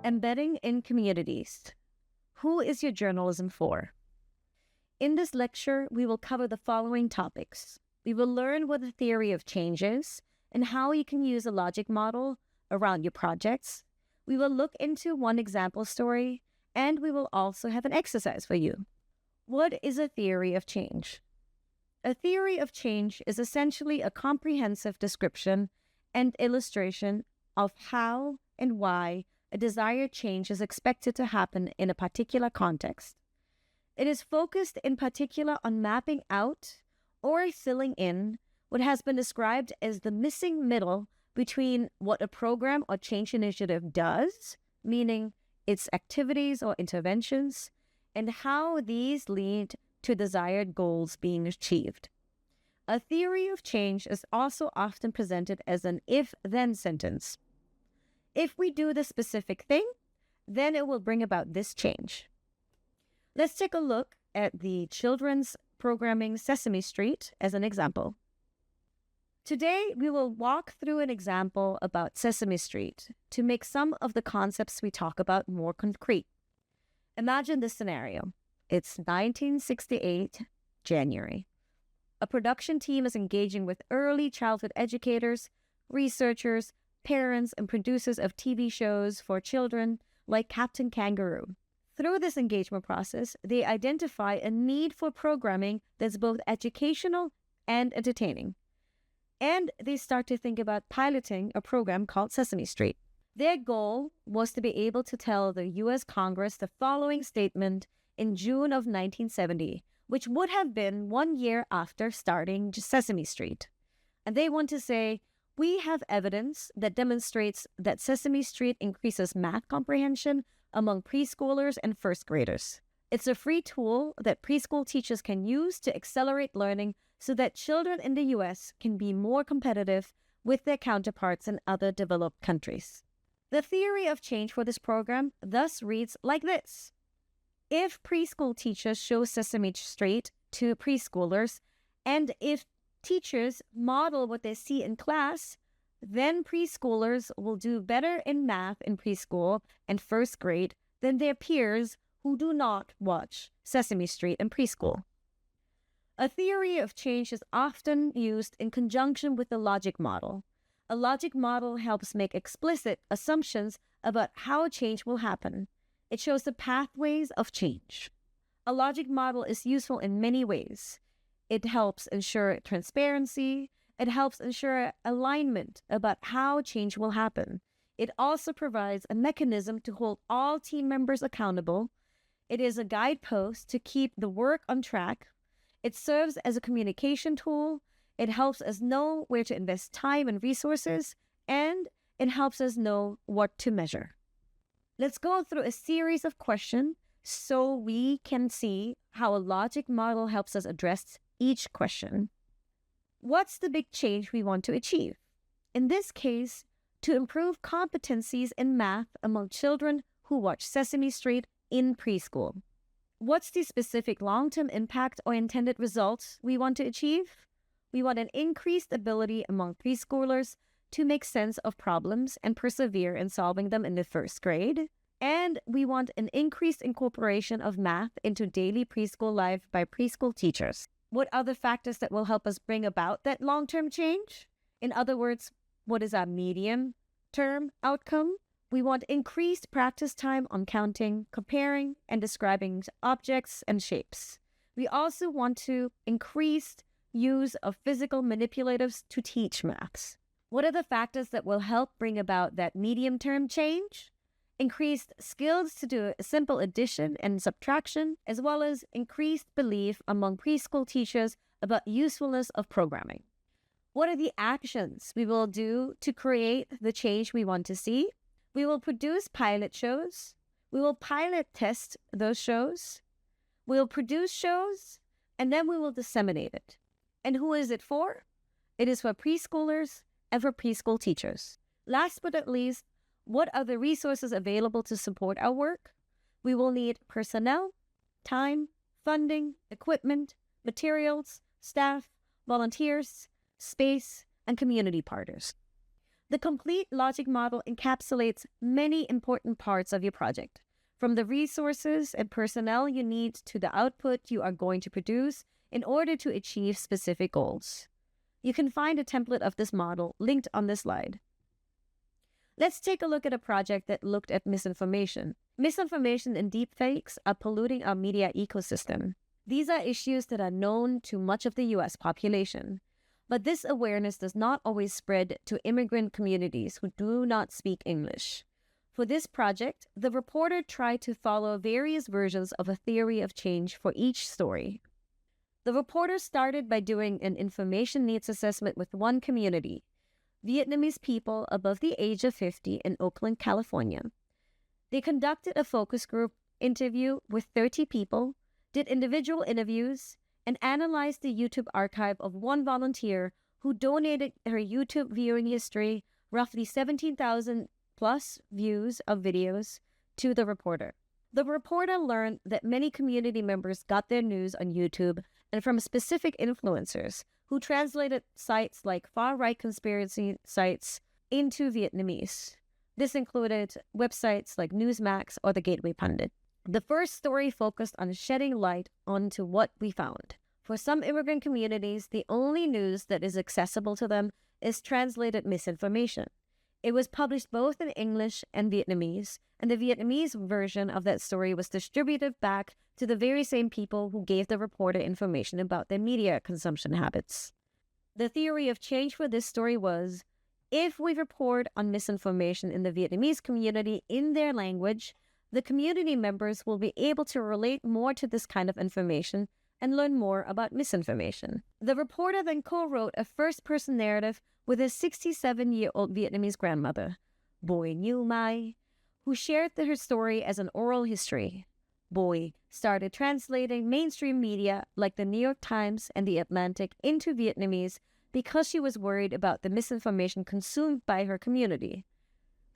Embedding in communities. Who is your journalism for? In this lecture, we will cover the following topics. We will learn what the theory of change is and how you can use a logic model around your projects. We will look into one example story, and we will also have an exercise for you. What is a theory of change? A theory of change is essentially a comprehensive description and illustration of how and why a desired change is expected to happen in a particular context. It is focused in particular on mapping out or filling in what has been described as the missing middle between what a program or change initiative does, meaning its activities or interventions, and how these lead to desired goals being achieved. A theory of change is also often presented as an if-then sentence. If we do the specific thing, then it will bring about this change. Let's take a look at the children's programming Sesame Street as an example. Today, we will walk through an example about Sesame Street to make some of the concepts we talk about more concrete. Imagine this scenario. It's 1968, January. A production team is engaging with early childhood educators, researchers, parents, and producers of TV shows for children like Captain Kangaroo. Through this engagement process, they identify a need for programming that's both educational and entertaining. And they start to think about piloting a program called Sesame Street. Their goal was to be able to tell the U.S. Congress the following statement in June of 1970, which would have been 1 year after starting Sesame Street. And they want to say, we have evidence that demonstrates that Sesame Street increases math comprehension among preschoolers and first graders. It's a free tool that preschool teachers can use to accelerate learning so that children in the U.S. can be more competitive with their counterparts in other developed countries. The theory of change for this program thus reads like this. If preschool teachers show Sesame Street to preschoolers, and if teachers model what they see in class, then preschoolers will do better in math in preschool and first grade than their peers who do not watch Sesame Street in preschool. A theory of change is often used in conjunction with a logic model. A logic model helps make explicit assumptions about how change will happen. It shows the pathways of change. A logic model is useful in many ways. It helps ensure transparency. It helps ensure alignment about how change will happen. It also provides a mechanism to hold all team members accountable. It is a guidepost to keep the work on track. It serves as a communication tool. It helps us know where to invest time and resources, and it helps us know what to measure. Let's go through a series of questions so we can see how a logic model helps us address each question. What's the big change we want to achieve? In this case, to improve competencies in math among children who watch Sesame Street in preschool. What's the specific long-term impact or intended results we want to achieve? We want an increased ability among preschoolers to make sense of problems and persevere in solving them in the first grade. And we want an increased incorporation of math into daily preschool life by preschool teachers. What are the factors that will help us bring about that long-term change? In other words, what is our medium-term outcome? We want increased practice time on counting, comparing, and describing objects and shapes. We also want to increase use of physical manipulatives to teach maths. What are the factors that will help bring about that medium-term change? Increased skills to do a simple addition and subtraction, as well as increased belief among preschool teachers about usefulness of programming. What are the actions we will do to create the change we want to see? We will produce pilot shows. We will pilot test those shows. We will produce shows, and then we will disseminate it. And who is it for? It is for preschoolers and for preschool teachers. Last but not least, what are the resources available to support our work? We will need personnel, time, funding, equipment, materials, staff, volunteers, space, and community partners. The complete logic model encapsulates many important parts of your project, from the resources and personnel you need to the output you are going to produce in order to achieve specific goals. You can find a template of this model linked on this slide. Let's take a look at a project that looked at misinformation. Misinformation and deepfakes are polluting our media ecosystem. These are issues that are known to much of the U.S. population. But this awareness does not always spread to immigrant communities who do not speak English. For this project, the reporter tried to follow various versions of a theory of change for each story. The reporter started by doing an information needs assessment with one community, Vietnamese people above the age of 50 in Oakland, California. They conducted a focus group interview with 30 people, did individual interviews, and analyzed the YouTube archive of one volunteer who donated her YouTube viewing history, roughly 17,000 plus views of videos, to the reporter. The reporter learned that many community members got their news on YouTube and from specific influencers who translated sites like far-right conspiracy sites into Vietnamese. This included websites like Newsmax or the Gateway Pundit. The first story focused on shedding light onto what we found. For some immigrant communities, the only news that is accessible to them is translated misinformation. It was published both in English and Vietnamese, and the Vietnamese version of that story was distributed back to the very same people who gave the reporter information about their media consumption habits. The theory of change for this story was, if we report on misinformation in the Vietnamese community in their language, the community members will be able to relate more to this kind of information and learn more about misinformation. The reporter then co-wrote a first-person narrative with his 67-year-old Vietnamese grandmother, Boi Như Mai, who shared her story as an oral history. Boi started translating mainstream media like the New York Times and the Atlantic into Vietnamese because she was worried about the misinformation consumed by her community.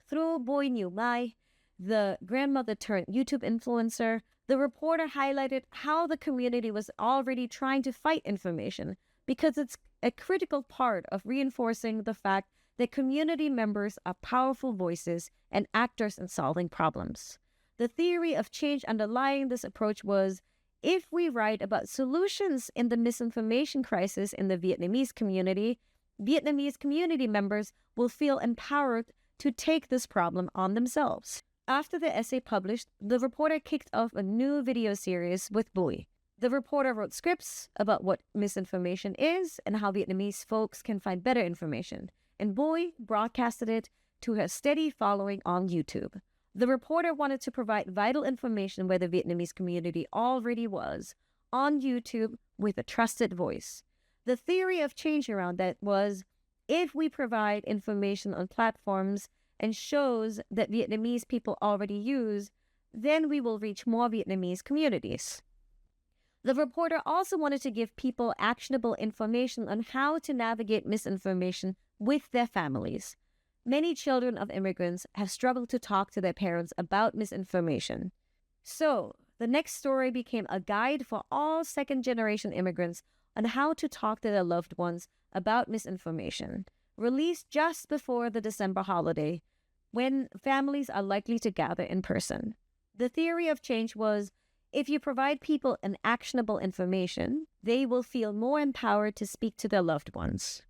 Through Boi Như Mai, the grandmother turned YouTube influencer, the reporter highlighted how the community was already trying to fight information because it's a critical part of reinforcing the fact that community members are powerful voices and actors in solving problems. The theory of change underlying this approach was, if we write about solutions in the misinformation crisis in the Vietnamese community members will feel empowered to take this problem on themselves. After the essay published, the reporter kicked off a new video series with Bui. The reporter wrote scripts about what misinformation is and how Vietnamese folks can find better information, and Bui broadcasted it to her steady following on YouTube. The reporter wanted to provide vital information where the Vietnamese community already was, on YouTube with a trusted voice. The theory of change around that was, if we provide information on platforms and shows that Vietnamese people already use, then we will reach more Vietnamese communities. The reporter also wanted to give people actionable information on how to navigate misinformation with their families. Many children of immigrants have struggled to talk to their parents about misinformation. So, the next story became a guide for all second-generation immigrants on how to talk to their loved ones about misinformation, released just before the December holiday, when families are likely to gather in person. The theory of change was, if you provide people an actionable information, they will feel more empowered to speak to their loved ones.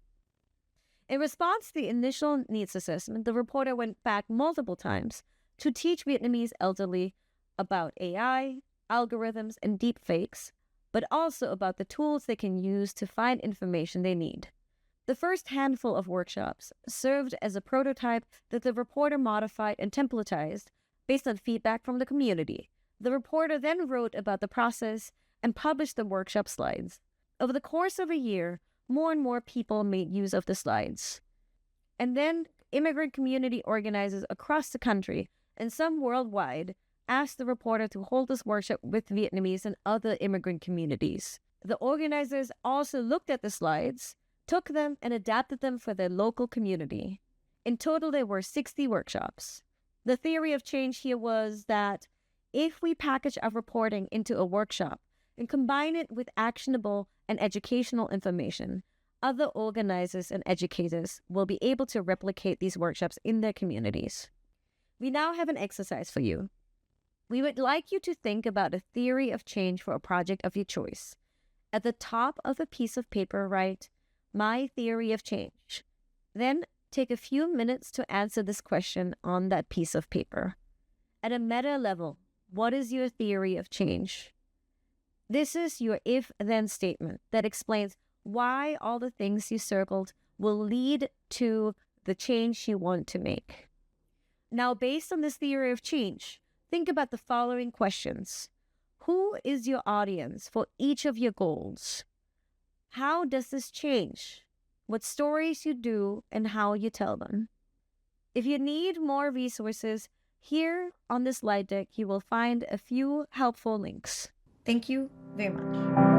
In response to the initial needs assessment, the reporter went back multiple times to teach Vietnamese elderly about AI, algorithms, and deepfakes, but also about the tools they can use to find information they need. The first handful of workshops served as a prototype that the reporter modified and templatized based on feedback from the community. The reporter then wrote about the process and published the workshop slides. Over the course of a year, more and more people made use of the slides. And then immigrant community organizers across the country, and some worldwide, asked the reporter to hold this workshop with Vietnamese and other immigrant communities. The organizers also looked at the slides, took them, and adapted them for their local community. In total, there were 60 workshops. The theory of change here was that if we package our reporting into a workshop and combine it with actionable and educational information, other organizers and educators will be able to replicate these workshops in their communities. We now have an exercise for you. We would like you to think about a theory of change for a project of your choice. At the top of a piece of paper, write, "My theory of change." Then take a few minutes to answer this question on that piece of paper. At a meta level, what is your theory of change? This is your if-then statement that explains why all the things you circled will lead to the change you want to make. Now, based on this theory of change, think about the following questions. Who is your audience for each of your goals? How does this change? What stories you do and how you tell them? If you need more resources, here on this slide deck, you will find a few helpful links. Thank you very much.